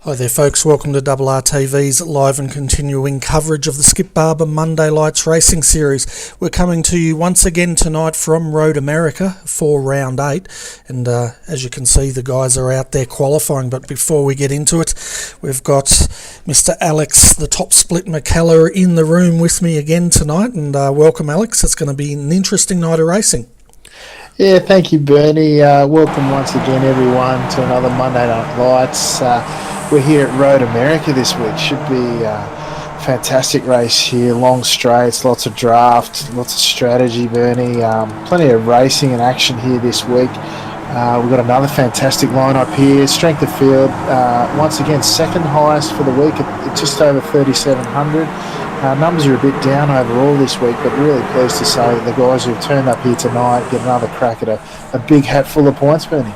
Hi there folks, welcome to RRTV's live and continuing coverage of the Skip Barber Monday Lights Racing Series. We're coming to you once again tonight from Road America for round 8, and as you can see the guys are out there qualifying, but before we get into it we've got Mr. Alex, the top split McKellar, in the room with me again tonight, and welcome Alex. It's going to be an interesting night of racing. Yeah, thank you Bernie. Welcome once again everyone to another Monday Night Lights. We're here at Road America this week. Should be a fantastic race here. Long straights, lots of draft, lots of strategy, Bernie. Plenty of racing and action here this week. We've got another fantastic lineup here. Strength of field, once again, second highest for the week at just over 3,700. Numbers are a bit down overall this week, but really pleased to say that the guys who've turned up here tonight get another crack at a big hat full of points, Bernie.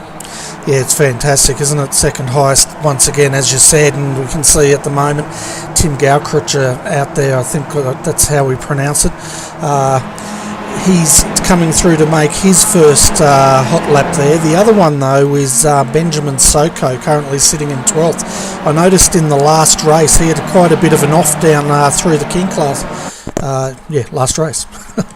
Yeah, it's fantastic, isn't it? Second highest once again, as you said, and we can see at the moment Tim Gaukrich out there, I think that's how we pronounce it. He's coming through to make his first hot lap there. The other one though is Benjamin Soko, currently sitting in 12th. I noticed in the last race he had quite a bit of an off down through the kink class. Last race.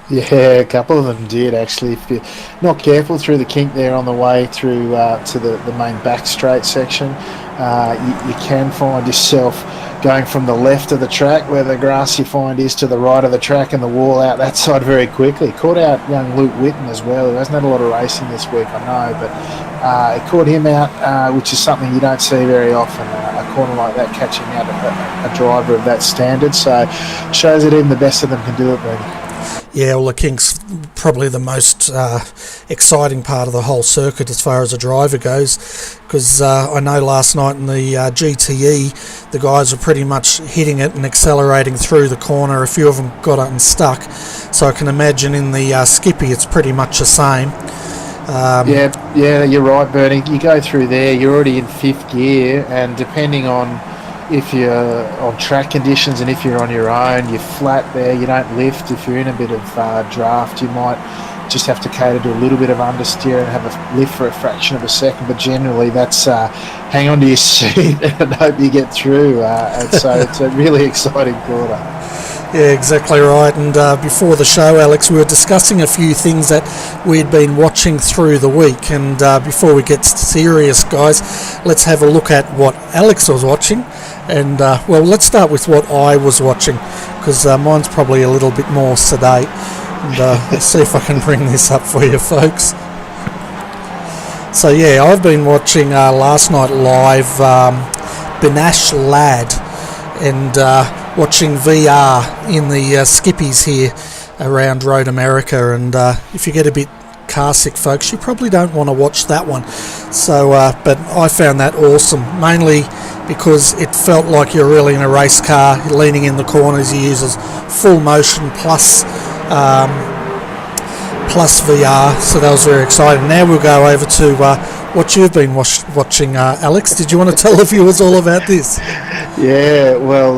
Yeah, a couple of them did actually. If you're not careful through the kink there on the way through to the main back straight section, you can find yourself going from the left of the track where the grass you find is to the right of the track and the wall out that side very quickly. Caught out young Luke Whitten as well, who hasn't had a lot of racing this week, I know, but it caught him out, which is something you don't see very often, a corner like that catching out a driver of that standard, so shows that even the best of them can do it, Bernie. Yeah, well, the kink's probably the most exciting part of the whole circuit as far as a driver goes, because I know last night in the GTE the guys were pretty much hitting it and accelerating through the corner. A few of them got unstuck, so I can imagine in the Skippy it's pretty much the same. Yeah, you're right, Bernie. You go through there, you're already in fifth gear, and depending on if you're on track conditions and if you're on your own, you're flat there, you don't lift. If you're in a bit of draft, you might just have to cater to a little bit of understeer and have a lift for a fraction of a second, but generally that's hang on to your seat and hope you get through, and so it's a really exciting quarter. Yeah, exactly right. And before the show, Alex, we were discussing a few things that we'd been watching through the week, and before we get serious, guys, let's have a look at what Alex was watching. And well, let's start with what I was watching, because mine's probably a little bit more sedate, and let's see if I can bring this up for you folks. So yeah, I've been watching last night live Benash Lad, and watching VR in the Skippies here around Road America, and if you get a bit car sick folks, you probably don't want to watch that one. So but I found that awesome, mainly because it felt like you're really in a race car, leaning in the corners. He uses full motion plus VR, so that was very exciting. Now we'll go over to what you've been watching, Alex. Did you want to tell the viewers all about this? Yeah, well,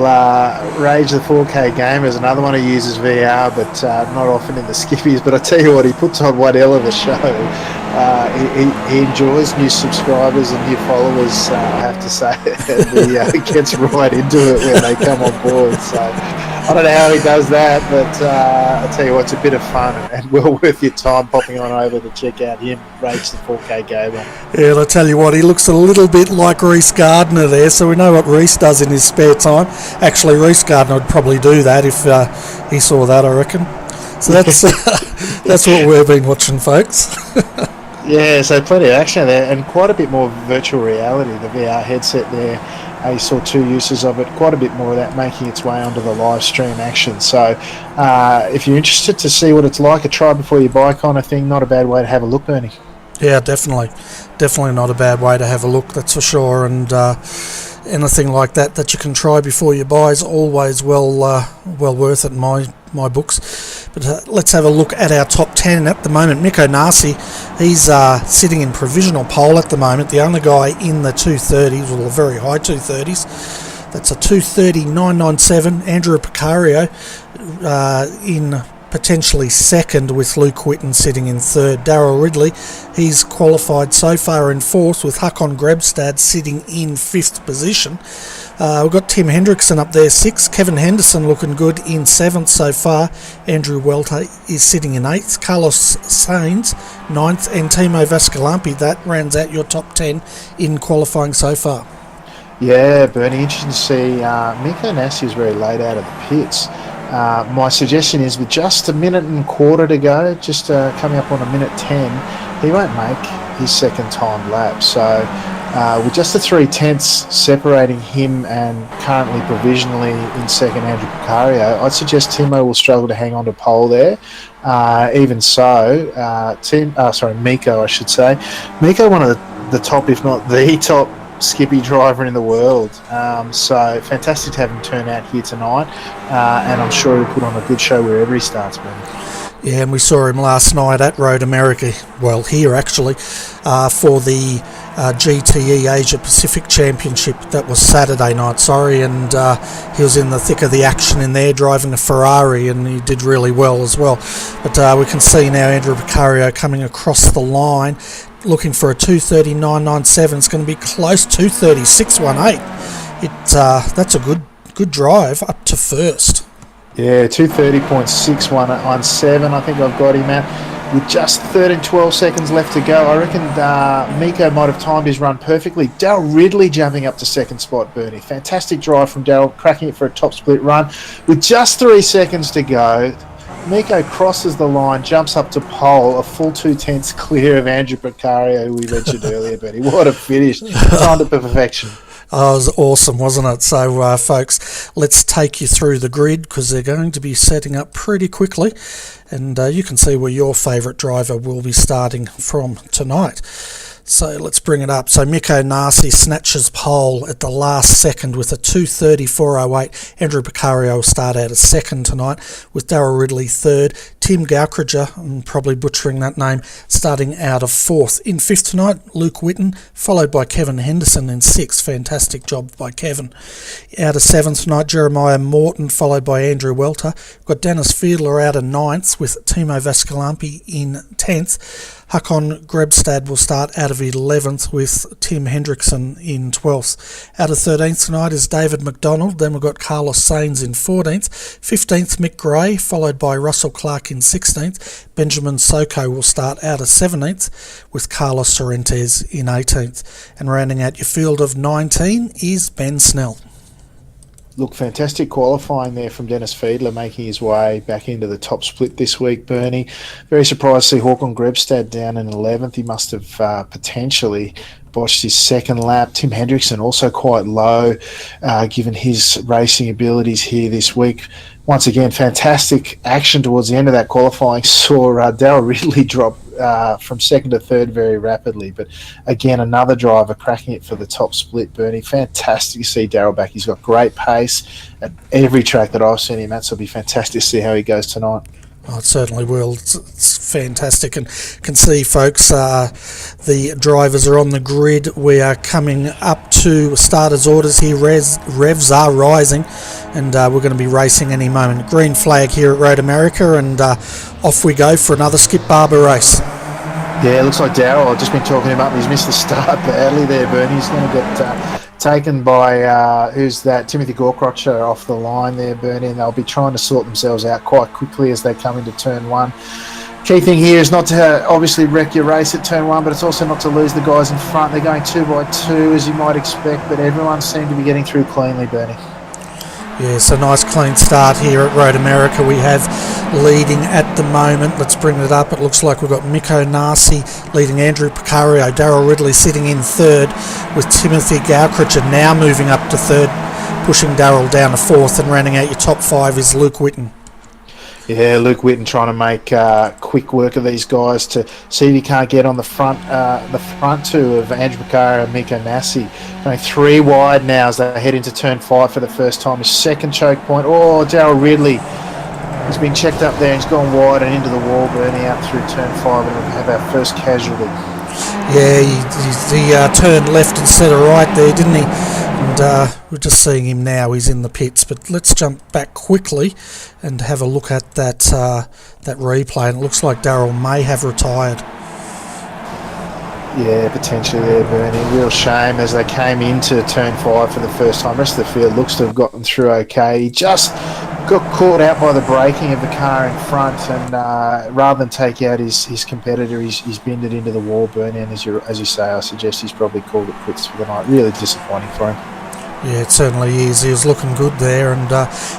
Rage the 4K Gamer is another one who uses VR, but not often in the Skippies. But I tell you what, he puts on one hell of a show. He enjoys new subscribers and new followers, I have to say. And he gets right into it when they come on board. So I don't know how he does that, but I tell you what, it's a bit of fun and well worth your time popping on over to check out him, Rage the 4K Gamer. Yeah, and I tell you what, he looks a little bit like Reece Gardner there, so we know what Reece does in his spare time. Actually, Reece Gardner would probably do that if he saw that, I reckon. So that's that's what we've been watching, folks. Yeah, so plenty of action there, and quite a bit more virtual reality, the VR headset there. You saw two uses of it, quite a bit more of that making its way onto the live stream action. So if you're interested to see what it's like, a try before you buy kind of thing, not a bad way to have a look, Bernie. Yeah, definitely not a bad way to have a look, that's for sure. And anything like that you can try before you buy is always well worth it in my books. But let's have a look at our top 10 at the moment. Miko Nasi, he's sitting in provisional pole at the moment, the only guy in the 230s, or the very high 230s. That's a 230.997. Andrew Picario in potentially second, with Luke Whitten sitting in third. Darryl Ridley, he's qualified so far in fourth, with Håkon Grebstad sitting in fifth position. We've got Tim Hendrickson up there sixth, Kevin Henderson looking good in seventh so far, Andrew Welter is sitting in eighth, Carlos Sainz ninth, and Timo Vascalampi. That rounds out your top 10 in qualifying so far. Yeah, Bernie, interesting to see. Miko Nassi is very late out of the pits. My suggestion is, with just a minute and a quarter to go, just coming up on a minute 10, he won't make his second time lap. So with just the 3/10 separating him and currently provisionally in second Andrew Picario, I'd suggest Timo will struggle to hang on to pole there. Even so, Miko, I should say. Miko, one of the top, if not the top, skippy driver in the world, so fantastic to have him turn out here tonight, and I'm sure he'll put on a good show wherever he starts, Ben. Yeah, and we saw him last night at Road America, well, here actually, for the GTE Asia Pacific Championship. That was Saturday night, and he was in the thick of the action in there, driving a Ferrari, and he did really well as well. But we can see now Andrew Picario coming across the line, looking for a 2:30.997. It's going to be close to 2:36.18. That's a good drive up to first. Yeah, 2:30.6117. I think I've got him at. With just 13-12 seconds left to go, I reckon Miko might have timed his run perfectly. Darryl Ridley jumping up to second spot, Bernie. Fantastic drive from Darryl, cracking it for a top split run. With just 3 seconds to go, Miko crosses the line, jumps up to pole, a full 2/10 clear of Andrew Picario, who we mentioned earlier, Bernie. What a finish. Timed it to perfection. Oh, it was awesome, wasn't it? So, folks, let's take you through the grid, because they're going to be setting up pretty quickly, and you can see where your favourite driver will be starting from tonight. So let's bring it up. So Miko Nassi snatches pole at the last second with a 2:34.08. Andrew Picario will start out as second tonight, with Darryl Ridley third. Tim Gaukridger, I'm probably butchering that name, starting out of fourth. In fifth tonight, Luke Whitten, followed by Kevin Henderson in sixth. Fantastic job by Kevin. Out of seventh tonight, Jeremiah Morton, followed by Andrew Welter. We've got Dennis Fiedler out of ninth, with Timo Vascalampi in 10th. Håkon Grebstad will start out of 11th, with Tim Hendrickson in 12th. Out of 13th tonight is David McDonald. Then we've got Carlos Sainz in 14th. 15th, Mick Gray, followed by Russell Clark in 16th. Benjamin Soko will start out of 17th, with Carlos Sorrentes in 18th. And rounding out your field of 19 is Ben Snell. Look, fantastic qualifying there from Dennis Fiedler, making his way back into the top split this week, Bernie. Very surprised to see Håkon Grebstad down in 11th. He must have potentially botched his second lap. Tim Hendrickson also quite low, given his racing abilities here this week. Once again, fantastic action towards the end of that qualifying. Saw Darryl Ridley drop from second to third very rapidly. But again, another driver cracking it for the top split, Bernie. Fantastic to see Darryl back. He's got great pace at every track that I've seen him at, so it'll be fantastic to see how he goes tonight. Oh, it certainly will. It's fantastic, and can see, folks, the drivers are on the grid. We are coming up to starters' orders here. Revs are rising, and we're going to be racing any moment. Green flag here at Road America, and off we go for another Skip Barber race. Yeah, it looks like Darryl, I've just been talking him up. He's missed the start badly there, Bernie. He's going to get taken by, who's that, Timothy Gaukridger off the line there, Bernie, and they'll be trying to sort themselves out quite quickly as they come into turn one. Key thing here is not to obviously wreck your race at turn one, but it's also not to lose the guys in front. They're going 2 by 2, as you might expect, but everyone seemed to be getting through cleanly, Bernie. Yeah, so nice clean start here at Road America. We have leading at the moment. Let's bring it up. It looks like we've got Miko Nassi leading Andrew Picario. Darryl Ridley sitting in third, with Timothy Gaukridger now moving up to third, pushing Darryl down to fourth, and rounding out your top 5 is Luke Whitten. Yeah, Luke Whitten trying to make quick work of these guys to see if he can't get on the front two of Andrew Picario and Miko Nassi. Going 3 wide now as they head into turn 5 for the first time. His second choke point. Oh, Darryl Ridley has been checked up there. He's gone wide and into the wall, burning out through turn 5, and we'll have our first casualty. Yeah, he turned left instead of right there, didn't he? And we're just seeing him now. He's in the pits, but let's jump back quickly and have a look at that that replay. And it looks like Darrell may have retired. Yeah, potentially there, Bernie. Real shame as they came into turn 5 for the first time. The rest of the field looks to have gotten through okay. He just got caught out by the braking of the car in front, and rather than take out his competitor, he's binned it into the wall, Bernie. And as you say, I suggest he's probably called it quits for the night. Really disappointing for him. Yeah, it certainly is. He was looking good there, and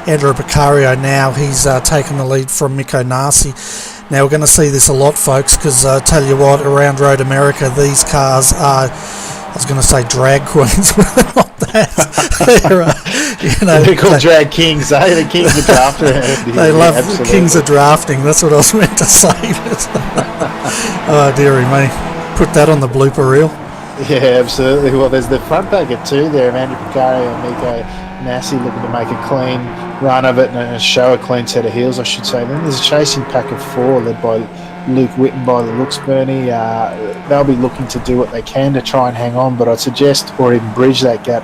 Andrew Picario now, he's taken the lead from Mikko Nasi. Now we're going to see this a lot, folks, because I tell you what, around Road America, these cars are, I was going to say drag queens, but they're not that. They're called drag kings, eh? The kings of draft around. They love the kings of drafting. That's what I was meant to say. Oh, dearie me. Put that on the blooper reel. Yeah, absolutely. Well, there's the front pack of two there of Andrew Picario and Mikko Nasi looking to make a clean run of it and show a clean set of heels, I should say. Then there's a chasing pack of 4 led by Luke Whitten by the looks, Bernie. They'll be looking to do what they can to try and hang on, but I'd suggest, or even bridge that gap,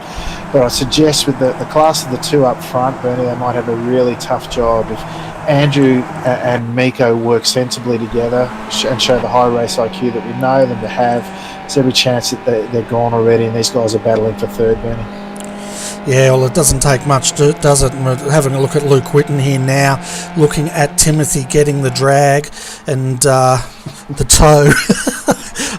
but I'd suggest with the class of the 2 up front, Bernie, they might have a really tough job if Andrew and Mikko work sensibly together and show the high race IQ that we know them to have. There's every chance that they're gone already, and these guys are battling for third, Bernie. Yeah, well, it doesn't take much, does it? And we're having a look at Luke Whitten here now, looking at Timothy getting the drag and the toe.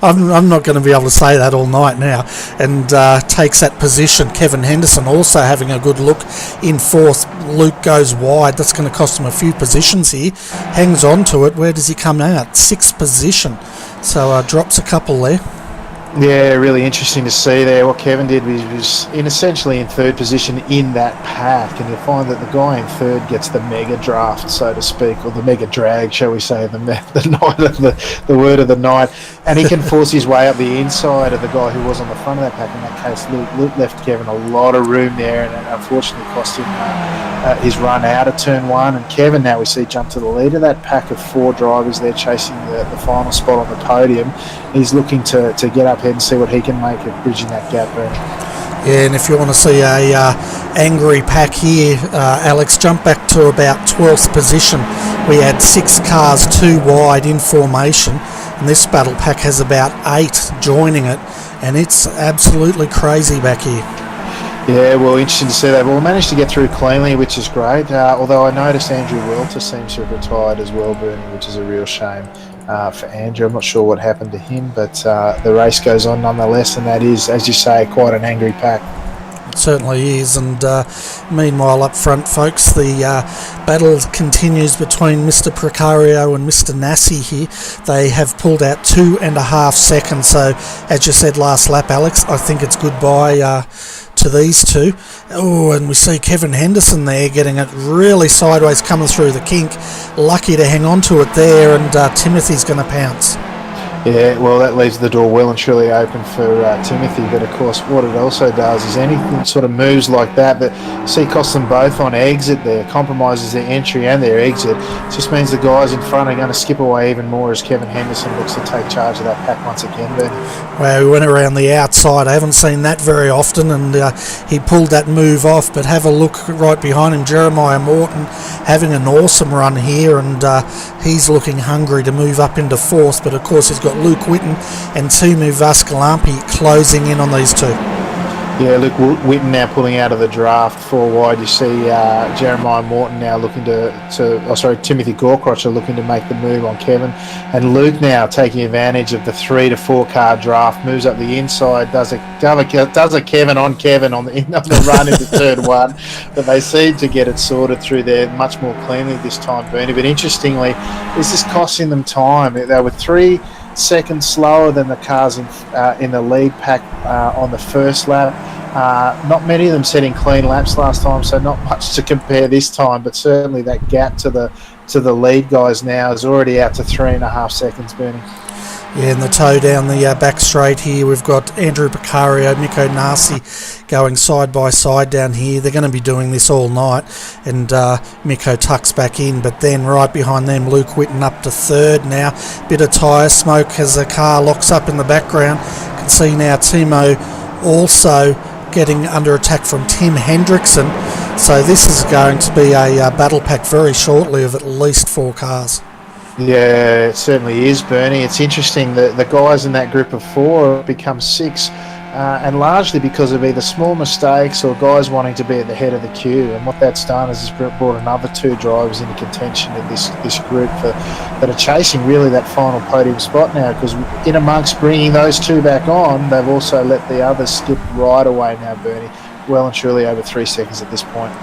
I'm not going to be able to say that all night now. And takes that position. Kevin Henderson also having a good look in 4th. Luke goes wide. That's going to cost him a few positions here. Hangs on to it. Where does he come out? 6th position. So drops a couple there. Yeah, really interesting to see there. What Kevin did was essentially in 3rd position in that pack, and you'll find that the guy in 3rd gets the mega draft, so to speak, or the mega drag, shall we say, the night of the word of the night, and he can force his way up the inside of the guy who was on the front of that pack. In that case, Luke left Kevin a lot of room there, and it unfortunately cost him his run out of turn 1. And Kevin, now we see, jump to the lead of that pack of 4 drivers there chasing the final spot on the podium. He's looking to get up and see what he can make of bridging that gap, Bernie. Yeah, and if you want to see a angry pack here, Alex, jump back to about 12th position. We had 6 cars 2 wide in formation, and this battle pack has about 8 joining it, and it's absolutely crazy back here. Yeah, well, interesting to see that. Well, we managed to get through cleanly, which is great, although I noticed Andrew Welter seems to have retired as well, Bernie, which is a real shame. For Andrew, I'm not sure what happened to him, but the race goes on nonetheless, and that is, as you say, quite an angry pack. It certainly is, and meanwhile up front, folks, the battle continues between Mr. Precario and Mr. Nasi here. They have pulled out 2.5 seconds, so as you said last lap, Alex, I think it's goodbye to these two. Oh, and we see Kevin Henderson there getting it really sideways, coming through the kink. Lucky to hang on to it there, and Timothy's going to pounce. Yeah, well, that leaves the door well and truly open for Timothy. But of course, what it also does is anything sort of moves like that see costs them both on exit there, compromises their entry and their exit. It just means the guys in front are going to skip away even more as Kevin Henderson looks to take charge of that pack once again, Bernie. Well, we went around the outside. I haven't seen that very often, and he pulled that move off. But have a look right behind him, Jeremiah Morton having an awesome run here, and he's looking hungry to move up into 4th. But of course, he's got Luke Whitten and Timu Vascalampi closing in on these two. Yeah, Luke Whitten now pulling out of the draft 4 wide. You see Jeremiah Morton now looking Timothy Gorcrotcher looking to make the move on Kevin. And Luke now taking advantage of the 3 to 4 car draft, moves up the inside, does a Kevin on the run into turn 1. But they seem to get it sorted through there much more cleanly this time, Bernie. But interestingly, this is costing them time. They were 3 seconds slower than the cars in the lead pack on the first lap. Not many of them setting clean laps last time, so not much to compare this time, but certainly that gap to the lead guys now is already out to 3.5 seconds, Bernie. Yeah, and the toe down the back straight here, we've got Andrew Picario, Mikko Nasi going side by side down here. They're going to be doing this all night, and Mikko tucks back in, but then right behind them, Luke Whitten up to 3rd now. Bit of tyre smoke as the car locks up in the background. You can see now Timo also getting under attack from Tim Hendrickson. So this is going to be a battle pack very shortly of at least 4 cars. Yeah, it certainly is, Bernie. It's interesting that the guys in that group of 4 become 6, and largely because of either small mistakes or guys wanting to be at the head of the queue. And what that's done is it's brought another 2 drivers into contention in this group that are chasing really that final podium spot now, because in amongst bringing those 2 back on, they've also let the others skip right away now, Bernie. Well and truly over 3 seconds at this point.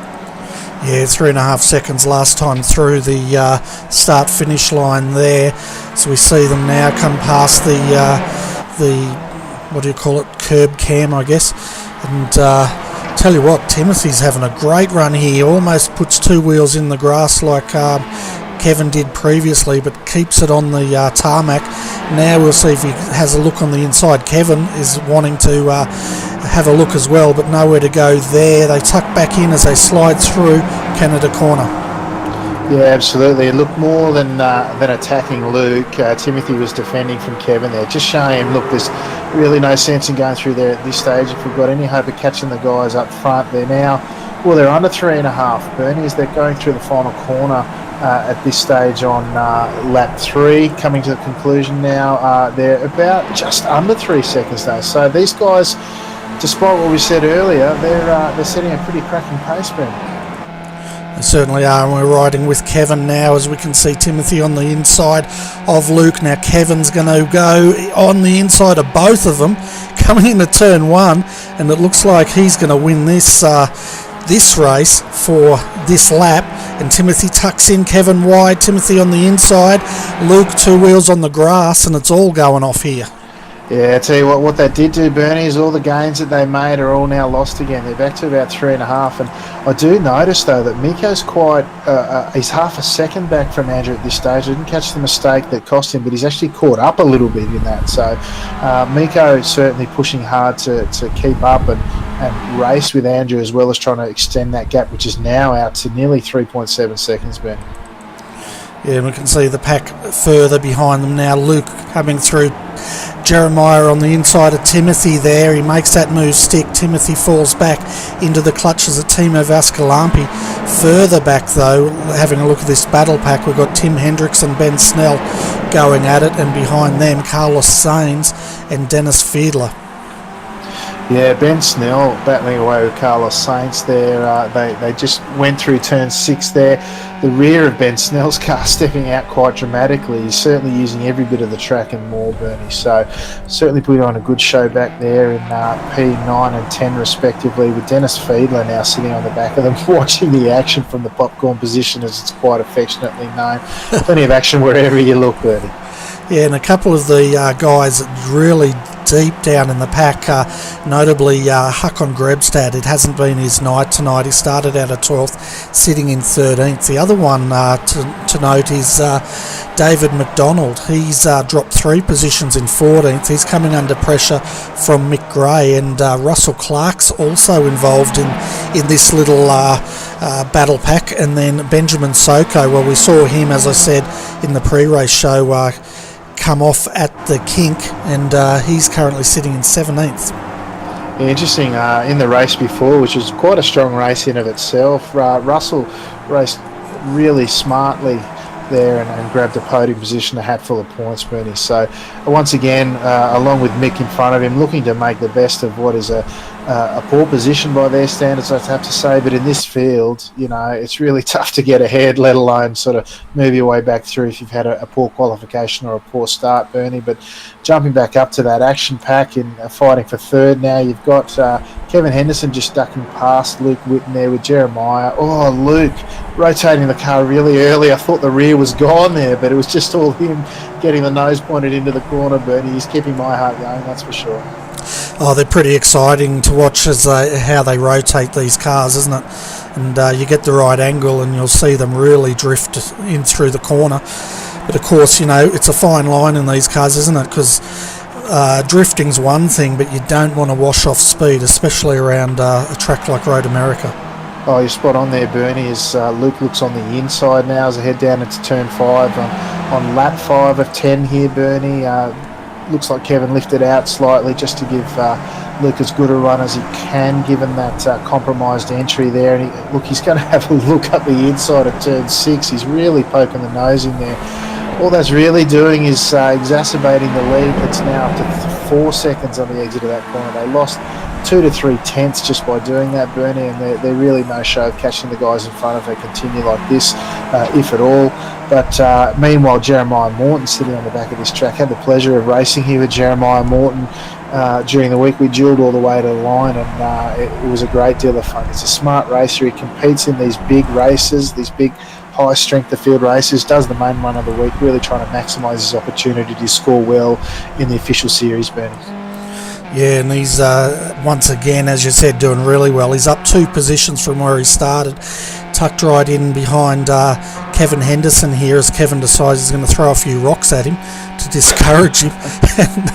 Yeah, 3.5 seconds last time through the start-finish line there. So we see them now come past the what do you call it, curb cam, I guess. And tell you what, Timothy's having a great run here. Almost puts 2 wheels in the grass like Kevin did previously, but keeps it on the tarmac. Now we'll see if he has a look on the inside. Kevin is wanting to have a look as well, but nowhere to go there. They tuck back in as they slide through Canada Corner. Yeah, absolutely. It looked more than attacking Luke. Timothy was defending from Kevin there, just showing him, look, there's really no sense in going through there at this stage. If we've got any hope of catching the guys up front, they're now, well, they're under 3.5, Bernie, as they're going through the final corner at this stage on lap 3, coming to the conclusion now. They're about just under 3 seconds though. So these guys, despite what we said earlier, they're setting a pretty cracking pace, Bernie. They certainly are, and we're riding with Kevin now, as we can see Timothy on the inside of Luke. Now Kevin's going to go on the inside of both of them, coming into turn 1, and it looks like he's going to win this race for this lap. And Timothy tucks in, Kevin wide, Timothy on the inside, Luke 2 wheels on the grass, and it's all going off here. Yeah, I tell you what that did do, Bernie, is all the gains that they made are all now lost again. They're back to about 3.5. And I do notice, though, that Miko's quite, he's half a second back from Andrew at this stage. I didn't catch the mistake that cost him, but he's actually caught up a little bit in that. So Miko is certainly pushing hard to keep up and race with Andrew, as well as trying to extend that gap, which is now out to nearly 3.7 seconds, Bernie. Yeah, and we can see the pack further behind them now. Luke coming through Jeremiah on the inside of Timothy there. He makes that move stick. Timothy falls back into the clutches of Timo Vascalampi. Further back though, having a look at this battle pack, we've got Tim Hendricks and Ben Snell going at it, and behind them Carlos Sainz and Dennis Fiedler. Yeah, Ben Snell battling away with Carlos Sainz there. They just went through turn 6 there. The rear of Ben Snell's car stepping out quite dramatically. He's certainly using every bit of the track and more, Bernie. So certainly put on a good show back there in P9 and 10 respectively, with Dennis Fiedler now sitting on the back of them watching the action from the popcorn position, as it's quite affectionately known. Plenty of action wherever you look, Bernie. Yeah, and a couple of the guys really deep down in the pack, notably Håkon Grebstad. It hasn't been his night tonight. He started out at 12th, sitting in 13th. The other one to note is David McDonald. He's dropped 3 positions in 14th. He's coming under pressure from Mick Gray, and Russell Clark's also involved in this little battle pack. And then Benjamin Soko, well, we saw him, as I said in the pre-race show, come off at the kink, and he's currently sitting in 17th. Yeah, interesting. In the race before, which was quite a strong race in of itself, Russell raced really smartly there and grabbed a podium position, a hatful of points, Bernie. So once again, along with Mick in front of him, looking to make the best of what is a poor position by their standards, I'd have to say. But in this field, you know, it's really tough to get ahead, let alone sort of move your way back through if you've had a poor qualification or a poor start, Bernie. But jumping back up to that action pack and fighting for third now, you've got Kevin Henderson just ducking past Luke Whitten there with Jeremiah. Oh, Luke rotating the car really early. I thought the rear was gone there, but it was just all him getting the nose pointed into the corner, Bernie. He's keeping my heart going, that's for sure. Oh, they're pretty exciting to watch as how they rotate these cars, isn't it? And you get the right angle and you'll see them really drift in through the corner. But of course, you know, it's a fine line in these cars, isn't it? Because drifting's one thing, but you don't want to wash off speed, especially around a track like Road America. Oh, you're spot on there, Bernie, as Luke looks on the inside now as I head down into turn 5 on lap 5 of 10 here, Bernie. Looks like Kevin lifted out slightly just to give look as good a run as he can, given that compromised entry there. And he's going to have a look up the inside of turn 6. He's really poking the nose in there. All that's really doing is exacerbating the lead that's now up to 4 seconds on the exit of that corner. They lost 2 to 3 tenths just by doing that, Bernie, and they're really no show of catching the guys in front if they continue like this, if at all. But meanwhile, Jeremiah Morton sitting on the back of this track. Had the pleasure of racing here with Jeremiah Morton during the week. We duelled all the way to the line, and it was a great deal of fun. He's a smart racer. He competes in these big races, these big high strength of field races, does the main run of the week, really trying to maximise his opportunity to score well in the official series, Bernie. Yeah, and he's once again, as you said, doing really well. He's up 2 positions from where he started, tucked right in behind Kevin Henderson here, as Kevin decides he's going to throw a few rocks at him to discourage him. And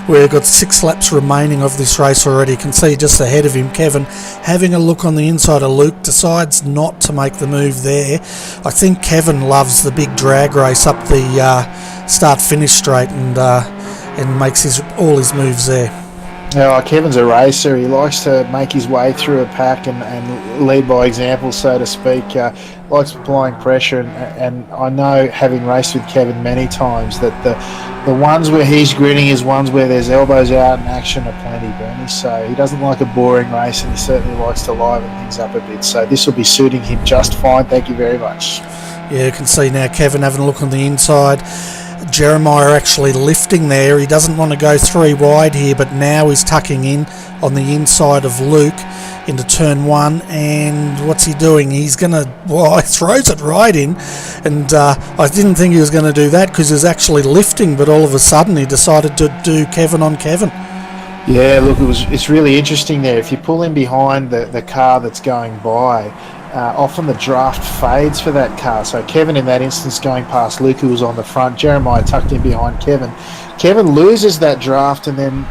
we've got 6 laps remaining of this race already. You can see just ahead of him, Kevin having a look on the inside of Luke, decides not to make the move there. I think Kevin loves the big drag race up the start-finish straight and makes all his moves there. Kevin's a racer. He likes to make his way through a pack and lead by example, so to speak. Likes applying pressure, and I know, having raced with Kevin many times, that the ones where he's grinning is ones where there's elbows out and action are plenty, Bernie. So he doesn't like a boring race, and he certainly likes to liven things up a bit. So this will be suiting him just fine. Thank you very much. Yeah, you can see now Kevin having a look on the inside. Jeremiah actually lifting there. He doesn't want to go 3 wide here, but now he's tucking in on the inside of Luke into turn 1, and what's he doing? He's going to, he throws it right in, and I didn't think he was going to do that because he was actually lifting, but all of a sudden he decided to do Kevin on Kevin. Yeah, look, it's really interesting there. If you pull in behind the car that's going by, often the draft fades for that car. So Kevin, in that instance, going past Luke, who was on the front, Jeremiah tucked in behind Kevin. Kevin loses that draft, and then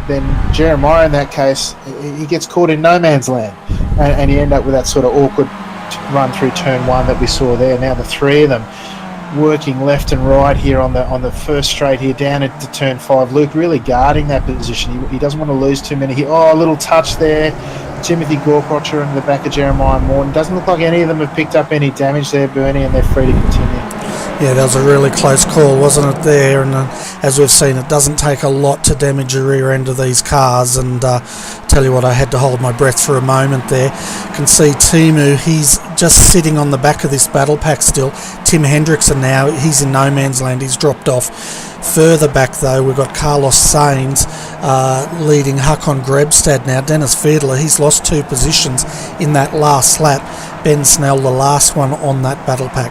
Jeremiah, in that case, he gets caught in no man's land, and you end up with that sort of awkward run through turn 1 that we saw there. Now the 3 of them working left and right here on the first straight here down into turn 5. Luke really guarding that position. He doesn't want to lose too many. A little touch there. Timothy Gorkrocher in the back of Jeremiah Morton. Doesn't look like any of them have picked up any damage there, Bernie, and they're free to continue. Yeah, that was a really close call, wasn't it, there? And as we've seen, it doesn't take a lot to damage the rear end of these cars. And tell you what, I had to hold my breath for a moment there. You can see Timu, he's just sitting on the back of this battle pack still. Tim Hendrickson now, he's in no man's land. He's dropped off. Further back, though, we've got Carlos Sainz leading Hakon Grebstad now. Dennis Fiedler, he's lost 2 positions in that last lap. Ben Snell, the last one on that battle pack.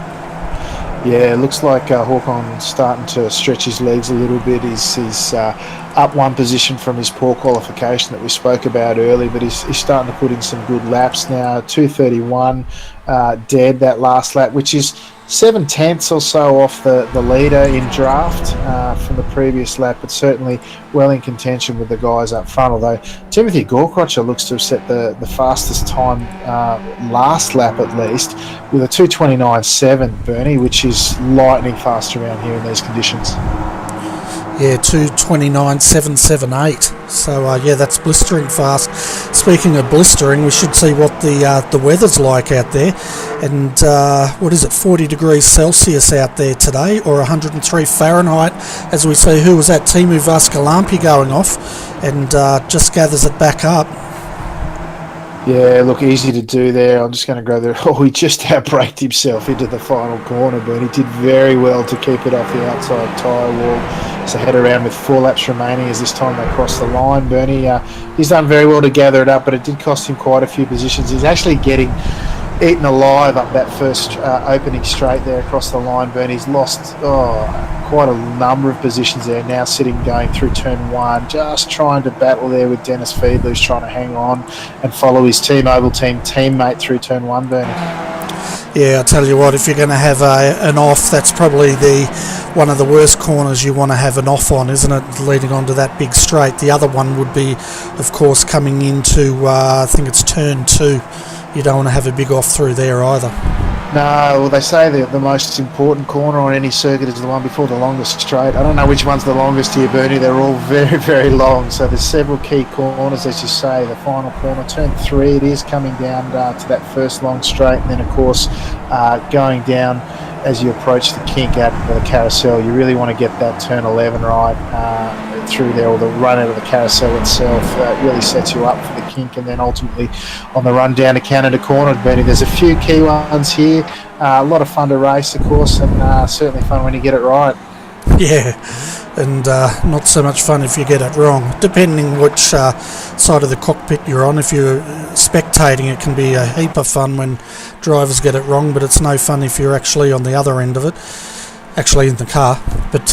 Yeah, it looks like Hawkon's starting to stretch his legs a little bit. He's up 1 position from his poor qualification that we spoke about earlier, but he's starting to put in some good laps now. 2:31 dead that last lap, which is 7 tenths or so off the leader in draft from the previous lap, but certainly well in contention with the guys up front. Although Timothy Gorkrocher looks to have set the fastest time last lap, at least, with a 2:29.7, Bernie, which is lightning fast around here in these conditions. Yeah, 2:29.778. So that's blistering fast. Speaking of blistering, we should see what the weather's like out there. And what is it, 40 degrees Celsius out there today, or 103 Fahrenheit, as we see who was that, Timu Vascalampi going off, and just gathers it back up. Yeah, look, easy to do there. I'm just going to go there. He just outbraked himself into the final corner, but he did very well to keep it off the outside tyre wall. So head around with 4 laps remaining as this time they cross the line. Bernie, he's done very well to gather it up, but it did cost him quite a few positions. He's actually getting eaten alive up that first opening straight there across the line. Bernie's lost quite a number of positions there, now sitting going through turn 1, just trying to battle there with Dennis Fiedler, who's trying to hang on and follow his T-Mobile team teammate through turn 1, Bernie. Yeah, I'll tell you what, if you're going to have an off, that's probably one of the worst corners you want to have an off on, isn't it, leading onto that big straight. The other one would be, of course, coming into, I think it's turn 2. You don't want to have a big off through there either. No, well, they say that the most important corner on any circuit is the one before the longest straight. I don't know which one's the longest here, Bernie. They're all very, very long. So there's several key corners, as you say. The final corner, turn 3, it is coming down to that first long straight. And then, of course, going down as you approach the kink out of the carousel. You really want to get that turn 11 right through there, or the run out of the carousel itself. Really sets you up for the kink, and then ultimately on the run down to Canada Corner, Bernie. There's a few key ones here. A lot of fun to race, of course, and certainly fun when you get it right. Yeah, and not so much fun if you get it wrong, depending which side of the cockpit you're on. If you're spectating, it can be a heap of fun when drivers get it wrong, but it's no fun if you're actually on the other end of it, actually in the car. But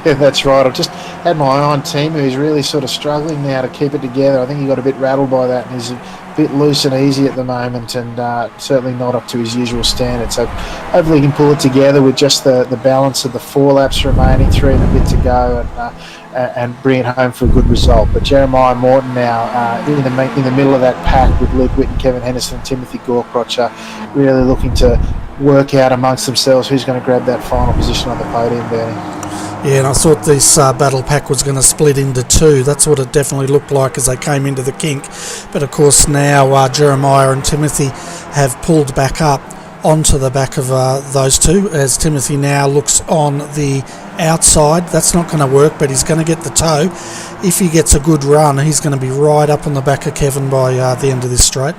yeah, that's right. I've just had my eye on Team, who's really sort of struggling now to keep it together. I think he got a bit rattled by that, and he's a bit loose and easy at the moment, and certainly not up to his usual standard. So hopefully he can pull it together with just the balance of the 4 laps remaining, 3 and a bit to go, and bring it home for a good result. But Jeremiah Morton now in the middle of that pack with Luke Whitten, Kevin Henderson, and Timothy Gorkrocher, really looking to work out amongst themselves who's going to grab that final position on the podium, Bernie. yeah, and I thought this battle pack was going to split into 2. That's what it definitely looked like as they came into the kink. But of course now Jeremiah and Timothy have pulled back up onto the back of those two, as Timothy now looks on the outside. That's not going to work, but he's going to get the tow. If he gets a good run, he's going to be right up on the back of Kevin by the end of this straight.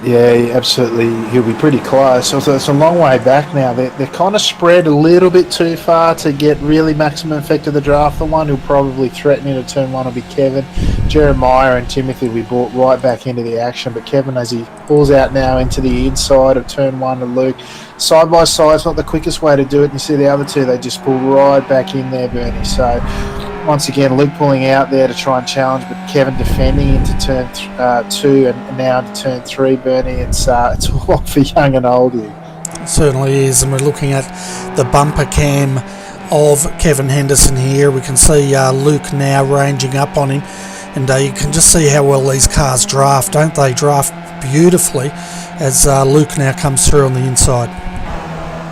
Yeah, absolutely. He'll be pretty close. So it's a long way back now. They're kind of spread a little bit too far to get really maximum effect of the draft. The one who'll probably threaten into turn 1 will be Kevin. Jeremiah and Timothy will be brought right back into the action. But Kevin, as he pulls out now into the inside of turn 1 to Luke, side by side, it's not the quickest way to do it. And you see the other two, they just pull right back in there, Bernie. So once again, Luke pulling out there to try and challenge, but Kevin defending into turn 2 and now into turn 3, Bernie. It's all for young and old here. It certainly is, and we're looking at the bumper cam of Kevin Henderson here. We can see Luke now ranging up on him, and you can just see how well these cars draft, don't they? Draft beautifully as Luke now comes through on the inside.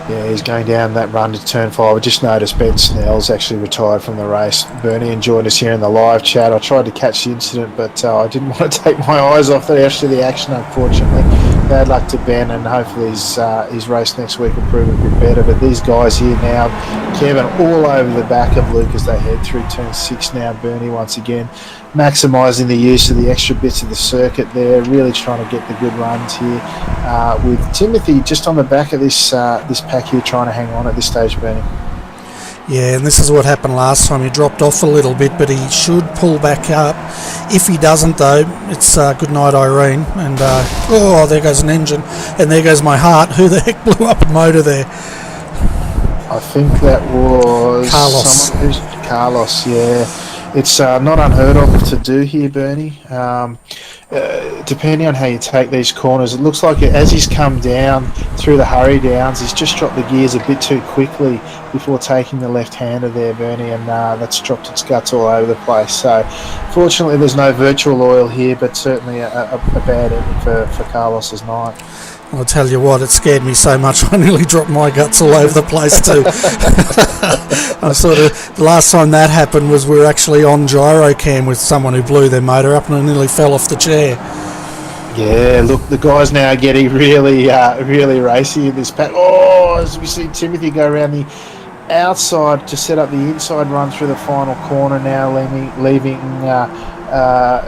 Yeah, he's going down that run to turn 5. I just noticed Ben Snell's actually retired from the race. Bernie, and joined us here in the live chat. I tried to catch the incident, but I didn't want to take my eyes off the action, unfortunately. Bad luck to Ben, and hopefully his race next week will prove a bit better. But these guys here now, Kevin all over the back of Luke as they head through turn 6 now. Bernie once again maximising the use of the extra bits of the circuit there, really trying to get the good runs here. With Timothy just on the back of this pack here, trying to hang on at this stage, Bernie. Yeah, and this is what happened last time. He dropped off a little bit, but he should pull back up. If he doesn't, though, it's good night, Irene. And oh, there goes an engine, and there goes my heart. Who the heck blew up a motor there? I think that was Carlos. Carlos, yeah. It's not unheard of to do here, Bernie. Depending on how you take these corners, it looks like as he's come down through the hurry downs, he's just dropped the gears a bit too quickly before taking the left-hander there, Bernie, and that's dropped its guts all over the place. So, fortunately, there's no virtual oil here, but certainly a bad ending for Carlos's night. I'll tell you what, it scared me so much I nearly dropped my guts all over the place too. The last time that happened was we were actually on gyrocam with someone who blew their motor up, and I nearly fell off the chair. Yeah, look, the guys now are getting really racy in this pack. Oh, as we see Timothy go around the outside to set up the inside run through the final corner now, leaving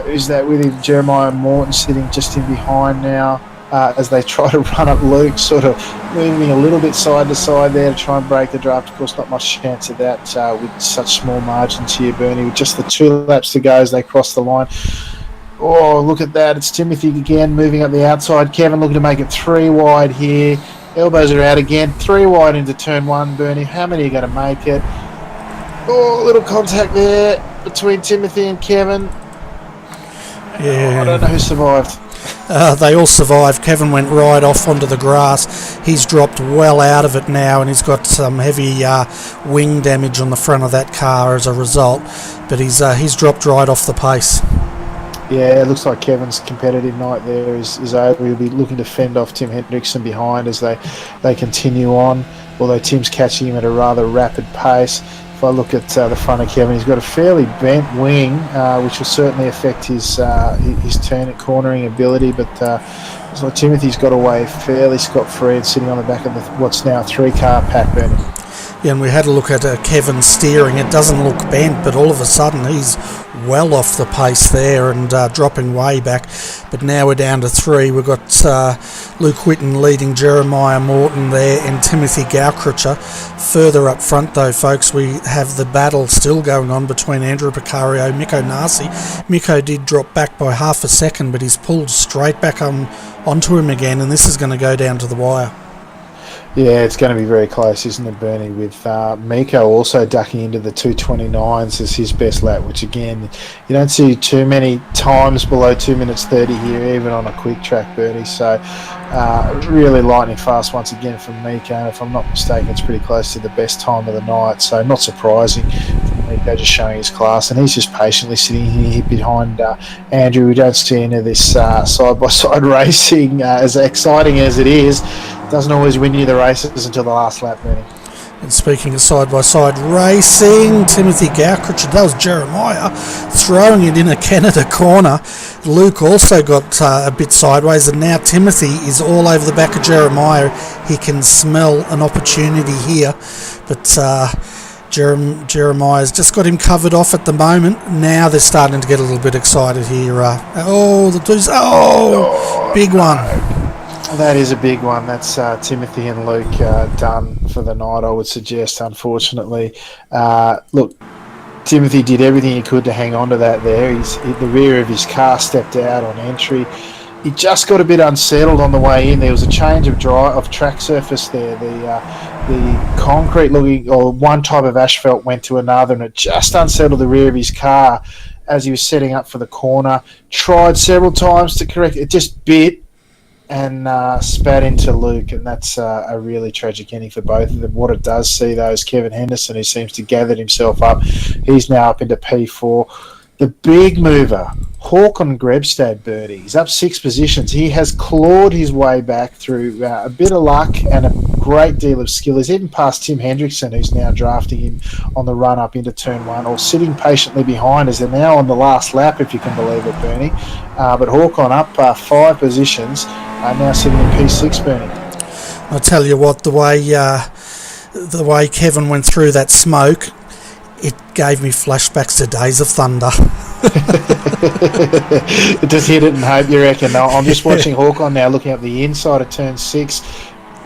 who's that with him? Jeremiah Morton sitting just in behind now. As they try to run up Luke, sort of moving a little bit side to side there to try and break the draft. Of course, not much chance of that with such small margins here, Bernie, with just the 2 laps to go as they cross the line. Oh, look at that. It's Timothy again moving up the outside. Kevin looking to make it 3 wide here. Elbows are out again. 3 wide into turn 1, Bernie. How many are going to make it? Oh, a little contact there between Timothy and Kevin. Yeah. I don't know who survived. They all survived. Kevin went right off onto the grass. He's dropped well out of it now, and he's got some heavy wing damage on the front of that car as a result. But he's dropped right off the pace. Yeah, it looks like Kevin's competitive night there is over. He'll be looking to fend off Tim Hendrickson behind as they continue on, although Tim's catching him at a rather rapid pace. If I look at the front of Kevin, he's got a fairly bent wing, which will certainly affect his turn cornering ability, but so Timothy's got away fairly scot-free and sitting on the back of what's now a 3-car pack, Benny. Yeah, and we had a look at Kevin steering. It doesn't look bent, but all of a sudden he's well off the pace there and dropping way back. But now we're down to 3. We've got Luke Whitten leading Jeremiah Morton there and Timothy Gaukrutcher. Further up front though, folks, we have the battle still going on between Andrew Picario and Mikko Nasi. Mikko did drop back by half a second, but he's pulled straight back onto him again, and this is going to go down to the wire. Yeah, it's going to be very close, isn't it, Bernie, with Mikko also ducking into the 2:29s as his best lap, which, again, you don't see too many times below 2 minutes 30 here, even on a quick track, Bernie. So really lightning fast once again from Mikko, and if I'm not mistaken, it's pretty close to the best time of the night, so not surprising from Mikko just showing his class, and he's just patiently sitting here behind Andrew. We don't see any of this side-by-side racing, as exciting as it is. Doesn't always win you the races until the last lap, Benny. And speaking of side-by-side racing, Timothy Gaukrutcher, that was Jeremiah, throwing it in a Canada corner. Luke also got a bit sideways, and now Timothy is all over the back of Jeremiah. He can smell an opportunity here, but Jeremiah's just got him covered off at the moment. Now they're starting to get a little bit excited here. Big one. That is a big one. That's Timothy and Luke done for the night, I would suggest, unfortunately. Look, Timothy did everything he could to hang on to that there. The rear of his car stepped out on entry. He just got a bit unsettled on the way in. There was a change of track surface there. The concrete looking, or one type of asphalt went to another, and it just unsettled the rear of his car as he was setting up for the corner. Tried several times to correct it. It just bit and spat into Luke, and that's a really tragic ending for both of them. What it does see, though, is Kevin Henderson, who seems to gathered himself up. He's now up into P4. The big mover, Håkon Grebstad, Bertie, he's up 6 positions. He has clawed his way back through a bit of luck and a great deal of skill. He's even past Tim Hendrickson, who's now drafting him on the run up into turn 1, or sitting patiently behind as they're now on the last lap, if you can believe it, Bernie. But Håkon up 5 positions, now sitting in P6, Bernie. I tell you what, the way Kevin went through that smoke, it gave me flashbacks to Days of Thunder. It just hit it and hope, you reckon? No, I'm just watching Håkon now, looking up the inside of turn 6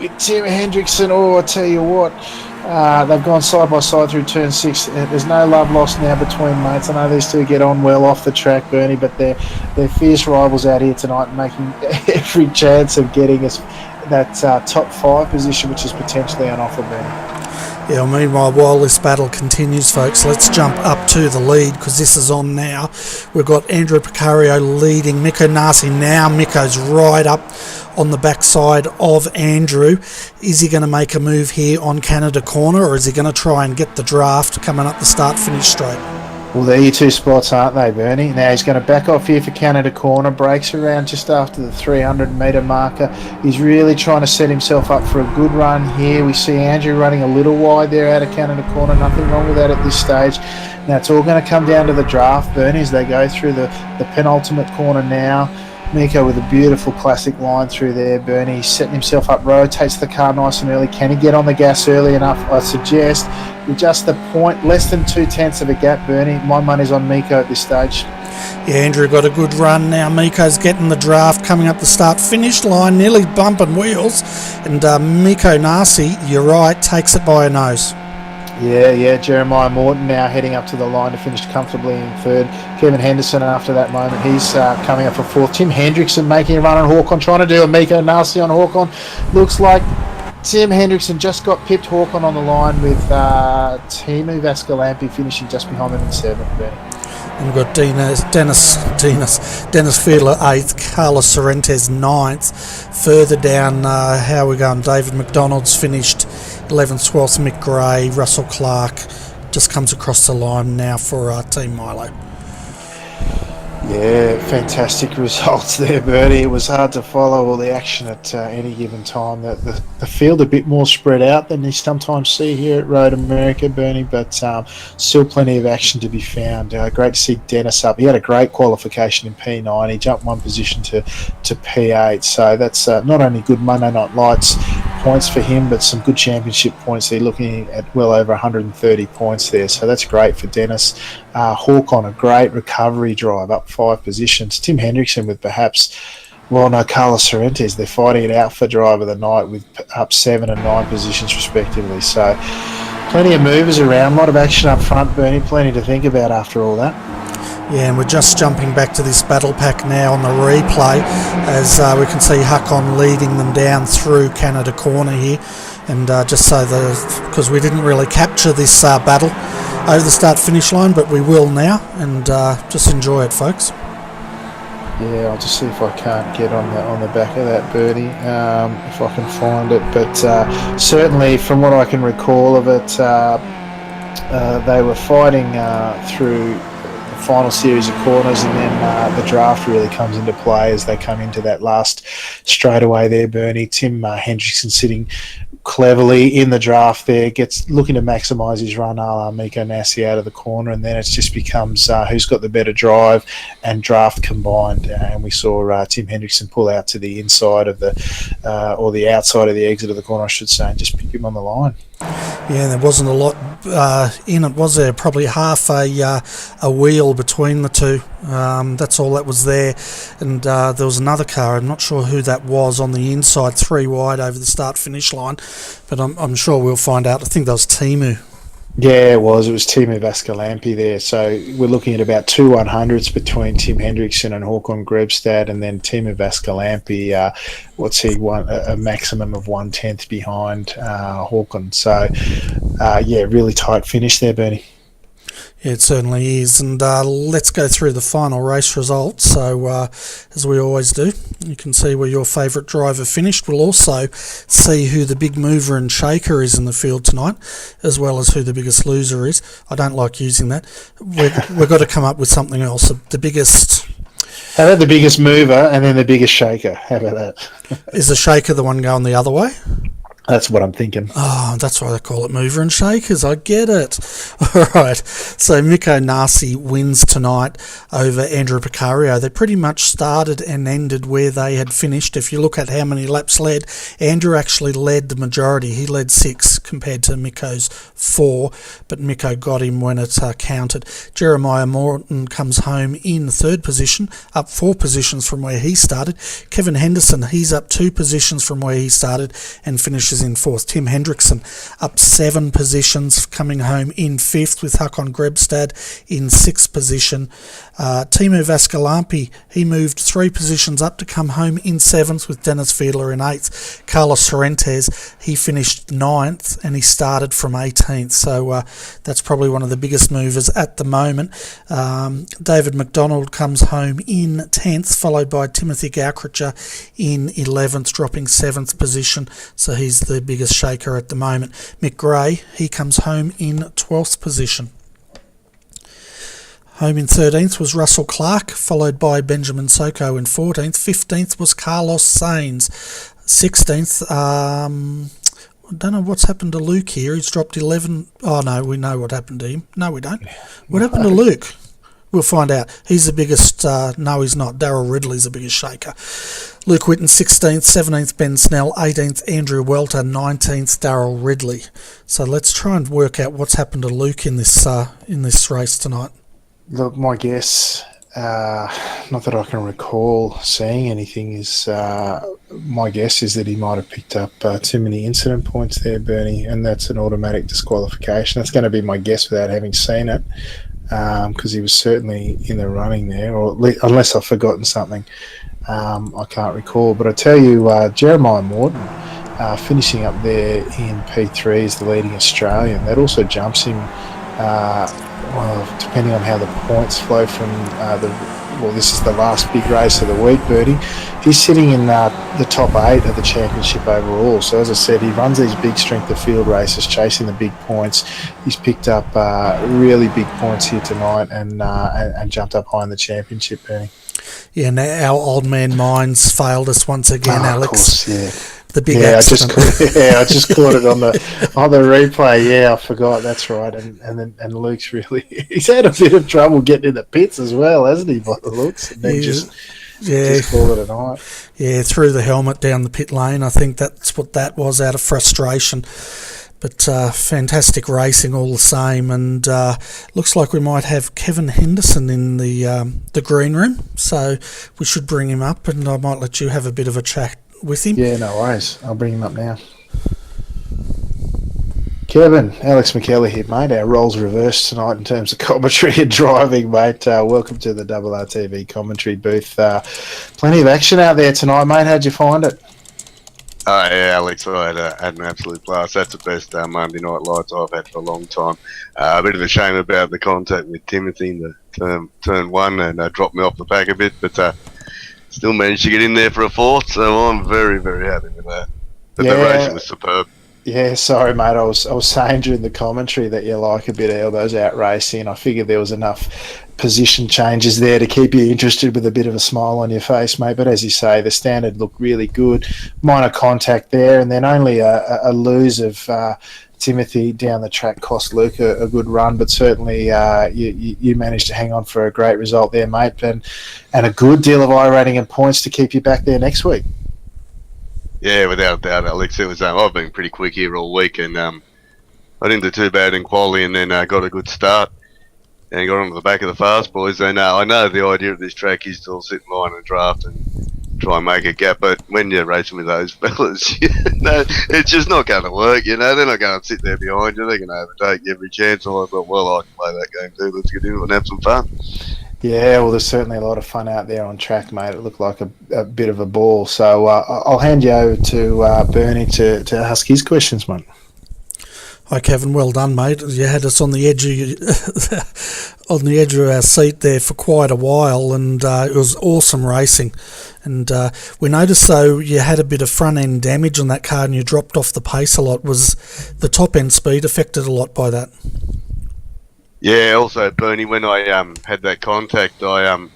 with Tim Hendrickson. I tell you what, they've gone side by side through turn 6. There's no love lost now between mates. I know these two get on well off the track, Bernie, but they're fierce rivals out here tonight, making every chance of getting us that top 5 position, which is potentially on offer, Bernie. Yeah, meanwhile, while this battle continues, folks, let's jump up to the lead, because this is on now. We've got Andrew Picario leading Mikko Nasi. Now Mikko's right up on the backside of Andrew. Is he going to make a move here on Canada corner, or is he going to try and get the draft coming up the start-finish straight? Well, they're your 2 spots, aren't they, Bernie? Now he's going to back off here for Canada corner, breaks around just after the 300-metre marker. He's really trying to set himself up for a good run here. We see Andrew running a little wide there out of Canada corner. Nothing wrong with that at this stage. Now it's all going to come down to the draft, Bernie, as they go through the penultimate corner now. Mikko with a beautiful classic line through there, Bernie. He's setting himself up, rotates the car nice and early. Can he get on the gas early enough? I suggest with just the point, less than 2/10 of a gap, Bernie. My money's on Mikko at this stage. Yeah, Andrew got a good run now. Mikko's getting the draft coming up the start-finish line, nearly bumping wheels. And Mikko Nasi, you're right, takes it by a nose. Yeah, Jeremiah Morton now heading up to the line to finish comfortably in 3rd. Kevin Henderson after that moment, he's coming up for 4th. Tim Hendrickson making a run on Håkon, trying to do a Mikko Nasi on Håkon. Looks like Tim Hendrickson just got pipped Håkon on the line, with Timu Vaskalampi finishing just behind him in 7th. And we've got Dennis Fiedler 8th, Carlos Sorrentes 9th. Further down, how are we going? David McDonald's finished 11th, 12th, Mick Gray, Russell Clark just comes across the line now for Team Milo. Yeah, fantastic results there, Bertie. It was hard to follow all the action at any given time. The field a bit more spread out than you sometimes see here at Road America, Bernie, but still plenty of action to be found. Great to see Dennis up. He had a great qualification in P9. He jumped one position to P8, so that's not only good Monday Night Lights points for him, but some good championship points. They're looking at well over 130 points there, so that's great for Dennis. Hawk on a great recovery drive, up 5 positions. Tim Hendrickson with perhaps, Carlos Sorrentes. They're fighting it out for drive of the night with up 7 and 9 positions respectively. So plenty of movers around, a lot of action up front, Bernie, plenty to think about after all that. Yeah, and we're just jumping back to this battle pack now on the replay as we can see Hakon leading them down through Canada Corner here. And just so because we didn't really capture this battle over the start-finish line, but we will now, and just enjoy it, folks. Yeah, I'll just see if I can't get on the back of that, Bertie, if I can find it. But certainly, from what I can recall of it, they were fighting through the final series of corners, and then the draft really comes into play as they come into that last straightaway there, Bernie. Tim Hendrickson sitting cleverly in the draft there, gets looking to maximise his run a la Miko Nassi out of the corner, and then it just becomes who's got the better drive and draft combined. And we saw Tim Hendrickson pull out to the inside of or the outside of the exit of the corner, I should say, and just pick him on the line. Yeah, there wasn't a lot in it, was there? Probably half a wheel between the two. That's all that was there. And there was another car, I'm not sure who that was, on the inside, 3 wide over the start-finish line. But I'm sure we'll find out. I think that was Timu. Yeah, it was Timu Vascalampi there. So we're looking at about 2 100s between Tim Hendrickson and Håkon Grebstad, and then Timu Vascalampi, a maximum of 1/10 behind Håkon. So, really tight finish there, Bernie. Yeah, it certainly is. And let's go through the final race results. So, as we always do, you can see where your favourite driver finished. We'll also see who the big mover and shaker is in the field tonight, as well as who the biggest loser is. I don't like using that. We've got to come up with something else. The biggest... How about the biggest mover and then the biggest shaker? How about that? Is the shaker the one going the other way? That's what I'm thinking. Oh, that's why they call it mover and shakers. I get it. All right. So Miko Nassi wins tonight over Andrew Picario. They pretty much started and ended where they had finished. If you look at how many laps led, Andrew actually led the majority. He led 6 compared to Miko's 4, but Miko got him when it counted. Jeremiah Morton comes home in 3rd position, up 4 positions from where he started. Kevin Henderson, he's up 2 positions from where he started and finishes in 4th. Tim Hendrickson up 7 positions, coming home in 5th with Hakon Grebstad in 6th position. Timu Vascalampi, he moved 3 positions up to come home in 7th with Dennis Fiedler in 8th. Carlos Sorrentes, he finished 9th and he started from 18th, so that's probably one of the biggest movers at the moment. David McDonald comes home in 10th, followed by Timothy Gaukricher in 11th, dropping 7th position, so he's the biggest shaker at the moment. Mick Gray, he comes home in 12th position. Home in 13th was Russell Clark, followed by Benjamin Soko in 14th. 15th was Carlos Sainz. 16th, I don't know what's happened to Luke here. He's dropped 11. Oh, no, we know what happened to him. No, we don't. What happened to Luke? We'll find out. He's the biggest... no, he's not. Darryl Ridley's the biggest shaker. Luke Whitten, 16th. 17th, Ben Snell. 18th, Andrew Welter. 19th, Darryl Ridley. So let's try and work out what's happened to Luke in this race tonight. Look, my guess, not that I can recall seeing anything, is my guess is that he might have picked up too many incident points there, Bernie, and that's an automatic disqualification. That's going to be my guess without having seen it, because he was certainly in the running there, or unless I've forgotten something, I can't recall. But I tell you, Jeremiah Morton, finishing up there in P3 as the leading Australian, that also jumps him. Depending on how the points flow from the well, this is the last big race of the week, Bertie. He's sitting in the top 8 of the championship overall. So as I said, he runs these big strength of field races, chasing the big points. He's picked up really big points here tonight and jumped up high in the championship, Bertie. Yeah, now our old man minds failed us once again, Alex. Of course, yeah. The big accident. I just caught it on the replay. Yeah, I forgot. That's right. And Luke's he's had a bit of trouble getting in the pits as well, hasn't he? By the looks, and then just call it a night. Yeah, threw the helmet down the pit lane. I think that's what that was, out of frustration. But fantastic racing all the same, and looks like we might have Kevin Henderson in the green room, so we should bring him up, and I might let you have a bit of a chat with him. Yeah, no worries. I'll bring him up now. Kevin, Alex McKellar here, mate. Our roles reversed tonight in terms of commentary and driving, mate. Welcome to the RRTV commentary booth. Plenty of action out there tonight, mate. How'd you find it? Yeah, Alex, I had an absolute blast. That's the best Monday Night Lights I've had for a long time. A bit of a shame about the contact with Timothy in the turn 1 and dropped me off the pack a bit, but still managed to get in there for a 4th, so I'm very, very happy with that. But the racing was superb. Yeah, sorry, mate. I was saying during the commentary that you like a bit of those out racing. I figured there was enough position changes there to keep you interested with a bit of a smile on your face, mate. But as you say, the standard looked really good. Minor contact there, and then only a lose of Timothy down the track cost Luke a good run. But certainly you managed to hang on for a great result there, mate, and a good deal of iRating and points to keep you back there next week. Yeah, without a doubt, Alex. It was. I've been pretty quick here all week, and I didn't do too bad in quali, and then got a good start and got onto the back of the fast boys. And I know the idea of this track is to sit in line and draft and try and make a gap, but when you're racing with those fellas, it's just not going to work. They're not going to sit there behind you. They're going to overtake you every chance. So I thought, well, I can play that game too. Let's get into it and have some fun. Yeah, well, there's certainly a lot of fun out there on track, mate. It looked like a bit of a ball. So I'll hand you over to Bernie to ask his questions, mate. Hi, Kevin. Well done, mate. You had us on the edge of our seat there for quite a while, and it was awesome racing. And we noticed, though, you had a bit of front end damage on that car, and you dropped off the pace a lot. Was the top end speed affected a lot by that? Yeah, also, Bernie, when I had that contact, I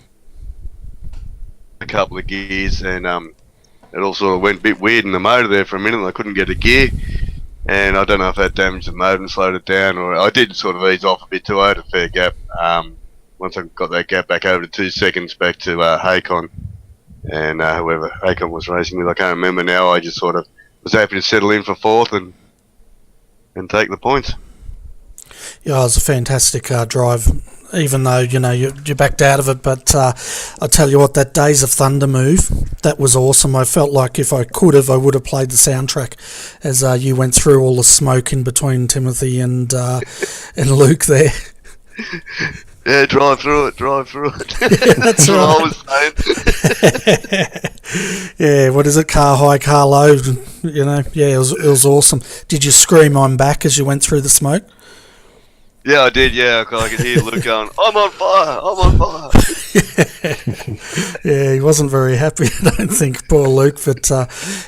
a couple of gears, and it all sort of went a bit weird in the motor there for a minute. I couldn't get a gear, and I don't know if that damaged the motor and slowed it down, or I did sort of ease off a bit too. I had a fair gap. Once I got that gap back over to 2 seconds back to Haycon, and whoever Haycon was racing with, I can't remember now. I just sort of was happy to settle in for 4th and take the points. Yeah, it was a fantastic drive, even though, you backed out of it. But I tell you what, that Days of Thunder move, that was awesome. I felt like if I could have, I would have played the soundtrack as you went through all the smoke in between Timothy and Luke there. Yeah, drive through it. Yeah, that's right. What I was saying. Yeah, what is it? Car high, car low. Yeah, it was awesome. Did you scream "I'm back" as you went through the smoke? Yeah, I did, yeah. I could hear Luke going, I'm on fire. Yeah, he wasn't very happy, I don't think, poor Luke. But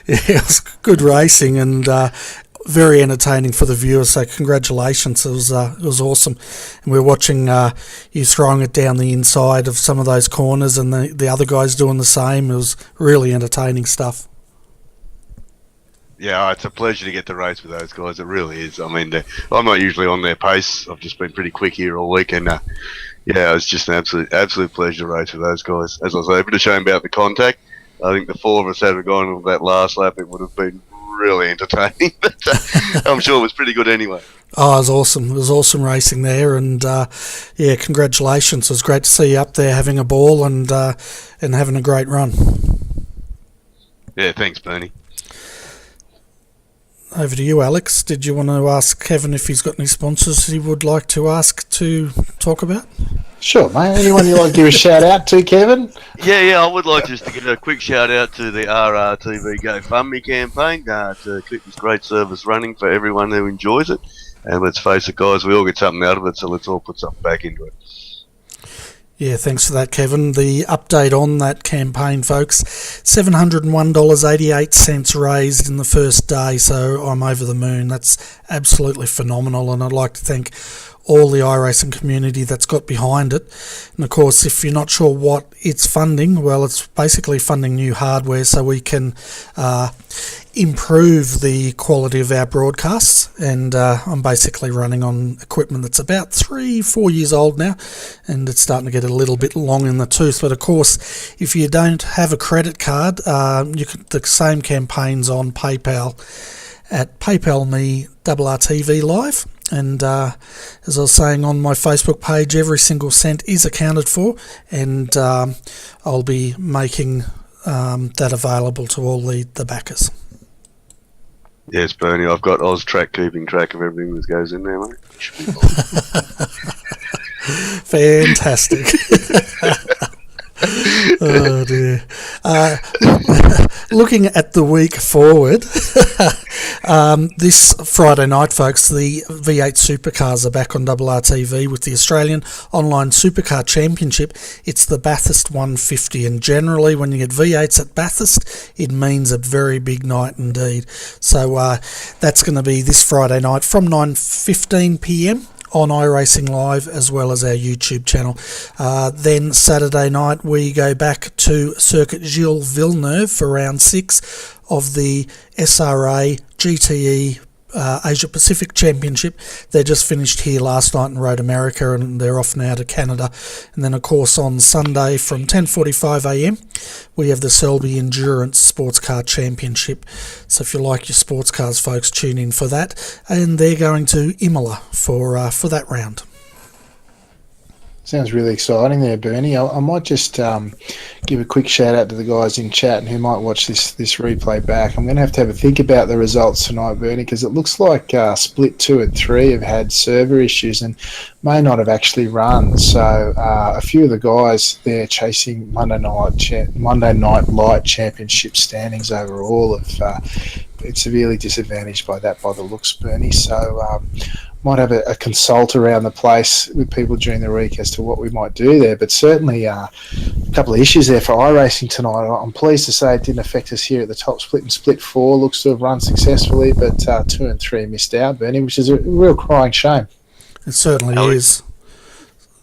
it was good racing and very entertaining for the viewers. So congratulations, it was awesome. And we were watching you throwing it down the inside of some of those corners, and the other guys doing the same. It was really entertaining stuff. Yeah, it's a pleasure to get to race with those guys. It really is. I mean, I'm not usually on their pace. I've just been pretty quick here all week, and yeah, it's just an absolute pleasure to race with those guys. As I say, a bit of shame about the contact. I think the 4 of us had gone with that last lap, it would have been really entertaining. But I'm sure it was pretty good anyway. Oh, it was awesome. It was awesome racing there, and yeah, congratulations. It was great to see you up there having a ball and having a great run. Yeah, thanks, Bernie. Over to you, Alex. Did you want to ask Kevin if he's got any sponsors he would like to ask to talk about? Sure, mate. Anyone you'd like to give a shout out to, Kevin? Yeah, I would like just to give a quick shout out to the RRTV GoFundMe campaign to keep this great service running for everyone who enjoys it. And let's face it, guys, we all get something out of it, so let's all put something back into it. Yeah, thanks for that, Kevin. The update on that campaign, folks, $701.88 raised in the first day, so I'm over the moon. That's absolutely phenomenal, and I'd like to thank all the iRacing community that's got behind it. And of course, if you're not sure what it's funding, well, it's basically funding new hardware so we can improve the quality of our broadcasts. And I'm basically running on equipment that's about 3-4 years old now, and it's starting to get a little bit long in the tooth. But of course, if you don't have a credit card, the same campaign's on PayPal at PayPal.me RRTV Live. And as I was saying on my Facebook page, every single cent is accounted for, and I'll be making that available to all the backers. Yes, Bernie, I've got OzTrack keeping track of everything that goes in there, mate. Should be Fantastic. Oh dear. Looking at the week forward, this Friday night, folks, the V8 Supercars are back on RRTV with the Australian Online Supercar Championship. It's the Bathurst 150, and generally when you get V8s at Bathurst, it means a very big night indeed. So that's going to be this Friday night from 9:15 p.m. on iRacing Live, as well as our YouTube channel. Then Saturday night we go back to Circuit Gilles Villeneuve for round 6 of the SRA GTE Asia Pacific Championship. They just finished here last night in Road America, and they're off now to Canada. And then of course on Sunday from 10:45 a.m. we have the Selby Endurance Sports Car Championship. So if you like your sports cars, folks, tune in for that. And they're going to Imola for that round. Sounds really exciting there, Bernie. I might just give a quick shout out to the guys in chat and who might watch this replay back. I'm going to have a think about the results tonight, Bernie, because it looks like Split 2 and 3 have had server issues and may not have actually run. So a few of the guys there chasing Monday Night Light Championship standings overall have been severely disadvantaged by that, by the looks, Bernie. So might have a consult around the place with people during the week as to what we might do there. But certainly a couple of issues there for iRacing tonight. I'm pleased to say it didn't affect us here at the top split, and Split 4 looks to have run successfully, but 2 and 3 missed out, Bernie, which is a real crying shame. It certainly is.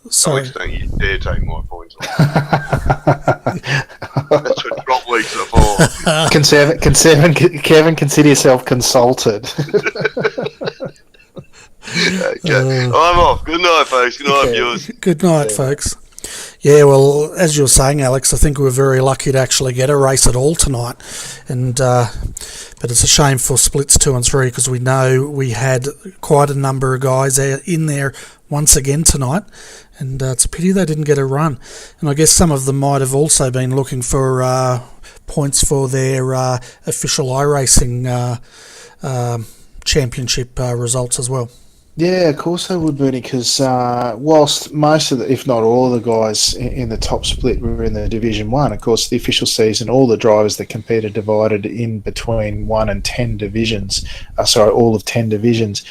Sorry. Alex, don't you dare take my points off. That's what drop weeks are for. Kevin, consider yourself consulted. Okay. I'm off. Good night, folks. Good night, viewers. Good night, folks. Yeah, well, as you were saying, Alex, I think we were very lucky to actually get a race at all tonight, and but it's a shame for splits 2 and 3 because we know we had quite a number of guys in there once again tonight, and it's a pity they didn't get a run. And I guess some of them might have also been looking for points for their official iRacing championship results as well. Yeah, of course they would, Bernie, because whilst most of the, if not all of the guys in the top split were in the Division 1, of course, the official season, all the drivers that compete are divided in between 1 and 10 divisions, all of 10 divisions.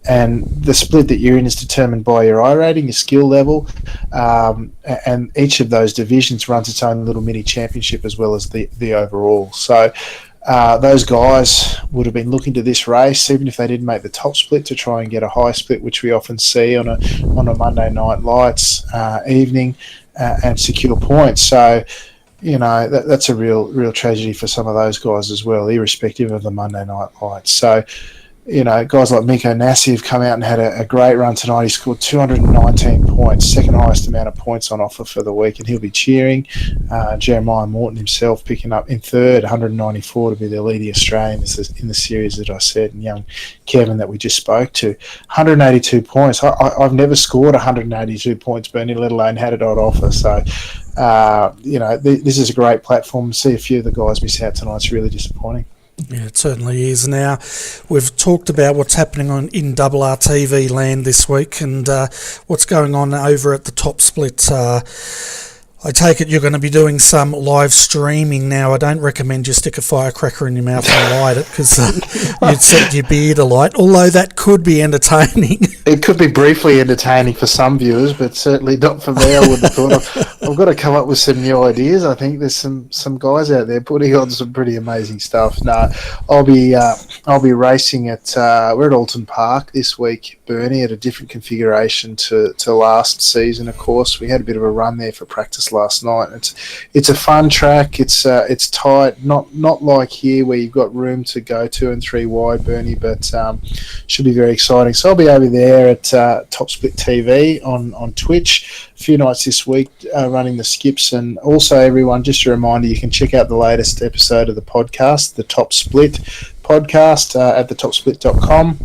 And the split that you're in is determined by your iRating, your skill level, and each of those divisions runs its own little mini championship as well as the overall. So those guys would have been looking to this race, even if they didn't make the top split, to try and get a high split, which we often see on a Monday Night Lights evening, and secure points. So, you know, that's a real tragedy for some of those guys as well, irrespective of the Monday Night Lights. So, you know, guys like Miko Nassi have come out and had a great run tonight. He scored 219 points, second highest amount of points on offer for the week, and he'll be cheering. Jeremiah Morton himself picking up in third, 194 to be the leading Australian in the series that I said, and young Kevin that we just spoke to. 182 points. I've never scored 182 points, Bernie, let alone had it on offer. So, you know, this is a great platform. See a few of the guys miss out tonight. It's really disappointing. Yeah, it certainly is. Now, we've talked about what's happening in RRTV land this week and what's going on over at the top split. I take it you're going to be doing some live streaming now. I don't recommend you stick a firecracker in your mouth and light it, because you'd set your beard alight, although that could be entertaining. It could be briefly entertaining for some viewers, but certainly not for me. I wouldn't have thought. I've got to come up with some new ideas. I think there's some guys out there putting on some pretty amazing stuff. No, I'll be racing at we're at Alton Park this week, Bernie, at a different configuration to last season. Of course, we had a bit of a run there for practice last night. It's a fun track. It's tight, not like here where you've got room to go 2 and 3 wide, Bernie, but should be very exciting. So I'll be over there at Top Split TV on Twitch a few nights this week, running the skips. And also, everyone, just a reminder, you can check out the latest episode of the podcast, the Top Split podcast, at thetopsplit.com,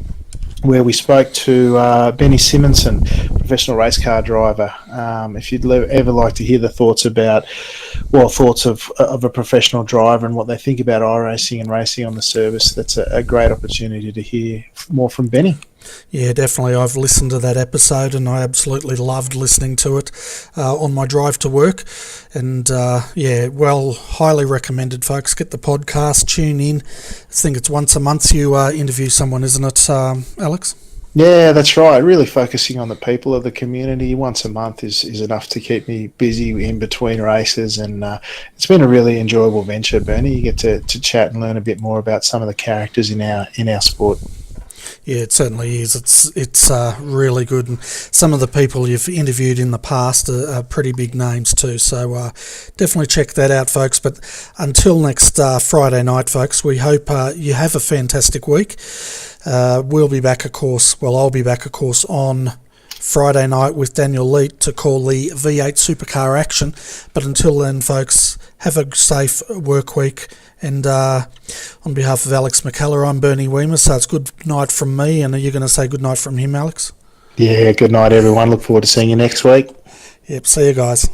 where we spoke to Benny Simonson, professional race car driver. If you'd ever like to hear the thoughts of a professional driver and what they think about iRacing and racing on the service, that's a great opportunity to hear more from Benny. Yeah, definitely. I've listened to that episode and I absolutely loved listening to it on my drive to work. And highly recommended, folks. Get the podcast, tune in. I think it's once a month you interview someone, isn't it, Alex? Yeah, that's right. Really focusing on the people of the community once a month is enough to keep me busy in between races, and it's been a really enjoyable venture, Bernie. You get to chat and learn a bit more about some of the characters in our sport. Yeah, it certainly is. It's really good, and some of the people you've interviewed in the past are pretty big names too. So definitely check that out, folks. But until next Friday night, folks, we hope you have a fantastic week. We'll be back, of course. Well, I'll be back, of course, on Friday night with Daniel Leet to call the V8 Supercar action. But until then, folks, have a safe work week. And on behalf of Alex McCullough, I'm Bernie Weimer, so it's good night from me. And are you going to say good night from him, Alex? Yeah, good night, everyone. Look forward to seeing you next week. Yep, see you guys.